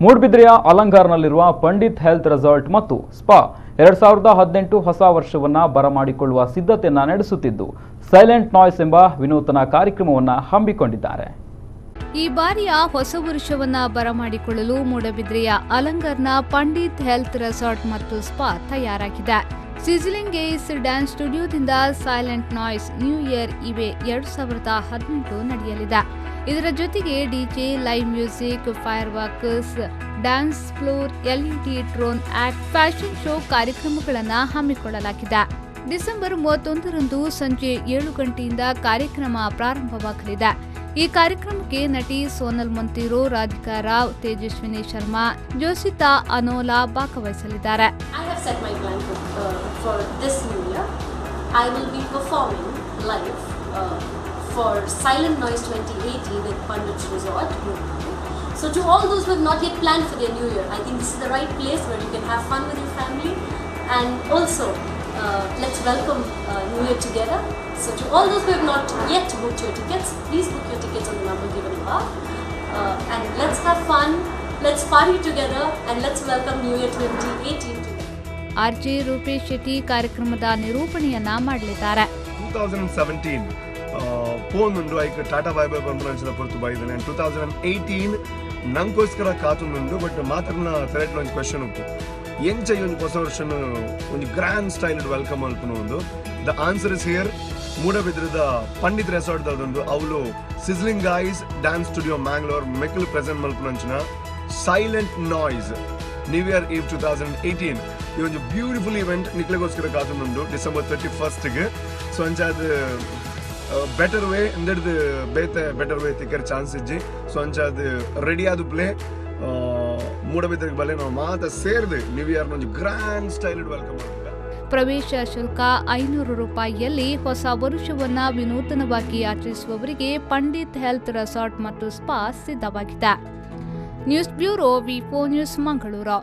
ಮೂಡಬಿದ್ರೆಯ ಅಲಂಗಾರ್ನಲ್ಲಿರುವ Pandit health resort ಮತ್ತು spa 2018 ಹೊಸ ವರ್ಷವನ್ನು ಬರಮಾಡಿಕೊಳ್ಳುವ ಸಿದ್ಧತೆಯನ್ನು ನಡೆಸುತ್ತಿದ್ದು ಸೈಲೆಂಟ್ ನಾಯ್ಸ್ ಎಂಬ ವಿನೂತನ ಕಾರ್ಯಕ್ರಮವನ್ನು ಹಮ್ಮಿಕೊಂಡಿದ್ದಾರೆ. ಈ ಬಾರಿಯ ಹೊಸ ವರ್ಷವನ್ನ ಬರಮಾಡಿಕೊಳ್ಳಲು ಮೂಡಬಿದ್ರೆಯ ಅಲಂಗಾರ್ನ ಪಂಡಿತ್ ಹೆಲ್ತ್ ರೆಸಾರ್ಟ್ ಮತ್ತು ಸ್ಪಾ ತಯಾರಾಗಿದೆ. ಸಿಜ್ಲಿಂಗ್ ಗೇಸ್ ಡ್ಯಾನ್ಸ್ ಸ್ಟುಡಿಯೋದಿಂದ silent noise new year eve 2018 ನಡೆಯಲಿದೆ. ಇದರ ಜೊತೆಗೆ DJ, live music, fireworks, dance floor, LED drone act, fashion show ಕಾರ್ಯಕ್ರಮಗಳನ್ನು ಹಮ್ಮಿಕೊಳ್ಳಲಾಗಿದೆ. ಡಿಸೆಂಬರ್ 31ರಂದು ಸಂಜೆ 7 ಗಂಟೆಯಿಂದ ಕಾರ್ಯಕ್ರಮ ಪ್ರಾರಂಭವಾಗಲಿದೆ. ಈ ಕಾರ್ಯಕ್ರಮಕ್ಕೆ ನಟಿ ಸೋನಲ್ ಮೊಂತಿರೋ, ರಾಧಿಕಾ ರಾವ್, ತೇಜಸ್ವಿನಿ ಶರ್ಮಾ, ಜೋಸಿತಾ ಅನೋಲಾ ಭಾಗವಹಿಸಲಿದ್ದಾರೆ. I have set my plan for this new year. I will be performing live for Silent Noise 2018 at Pandit Resort. So to all those who have not yet planned for their new year, I think this is the right place where you can have fun with your family and also let's welcome New Year together. So to all those who have not yet booked your tickets, please book your tickets on the number given above. And let's have fun, let's party together and let's welcome New Year 2018 together. RJ Rupesh Shetty ಕಾರ್ಯಕ್ರಮದ ನಿರೂಪಣೆಯನ್ನ ಮಾಡಲಿದ್ದಾರೆ. 2017 ಪೋನುಂಡು hike tata bye bye ಪಂಪುನಂಚಿನ ಪೊರ್ತು ಬೈದನೆ 2018 ನಂಗೋಸ್ಕರ ಕಾತುಂಡು but ಮಾತ್ರನ thread ಒಂದು question ಉಪ್ಪು ಎಂಚ ಒಂದು ಹೊಸ ವರ್ಷನ ಒಂದು ಗ್ರ್ಯಾಂಡ್ ಸ್ಟೈಲ್ ವೆಲ್ಕಮ್ ಅಲ್ಪನು ಒಂದು ದ ಆನ್ಸರ್ ಇಸ್ ಹಿಯರ್. ಮೂಡಬಿದ್ರದ ಪಂಡಿತ್ ರೆಸಾರ್ಟ್ ದಾದೊಂದು ಅವಳು sizzling guys dance studio Mangalore ಮೆಕ್ಕಲ್ ಪ್ರೆಸೆಂಟ್ ಮಲ್ಪುನಂಚಿನ silent noise new year eve 2018 ಈ ಒಂದು ಬ್ಯೂಟಿಫುಲ್ ಇವೆಂಟ್ ನಿಕ್ಲೆಗೋಸ್ಕರ ಕಾತುಂಡು ಡಿಸೆಂಬರ್ 31ಗೆ. ಸೊ ಅಂಚಾದ ಬೆಟರ್ ವೇ ಇಂದಡ್ದು ಬೇತೆ ಬೆಟರ್ ವೇ ತಿಕ್ಕರ್ ಚಾನ್ಸ್ ಇಜ್ಜಿ. ಸೊ ಅಂಚಾದ ರೆಡಿ ಆದ ಪ್ಲೇ ಮೂಡಬಿದ್ರೆಗೆ ಬಲೆ ನಾವು ಮಾತ ಸೇರಿದೆ ನ್ಯೂ ಇಯರ್ ಒಂದು ಗ್ರ್ಯಾಂಡ್ ಸ್ಟೈಲ್ ವೆಲ್ಕಮ್ ಮಾಡ್ತೀವಿ. ಪ್ರವೇಶ ಶುಲ್ಕ 500 ರೂಪಾಯಿಯಲ್ಲಿ ಹೊಸ ವರ್ಷವನ್ನ ವಿನೂತನವಾಗಿ ಆಚರಿಸುವವರಿಗೆ ಪಂಡಿತ್ ಹೆಲ್ತ್ ರೆಸಾರ್ಟ್ ಮತ್ತು ಸ್ಪಾ ಸಿದ್ಧವಾಗಿದೆ. ನ್ಯೂಸ್ ಬ್ಯೂರೋ, ವಿ4 ನ್ಯೂಸ್, ಮಂಗಳೂರು.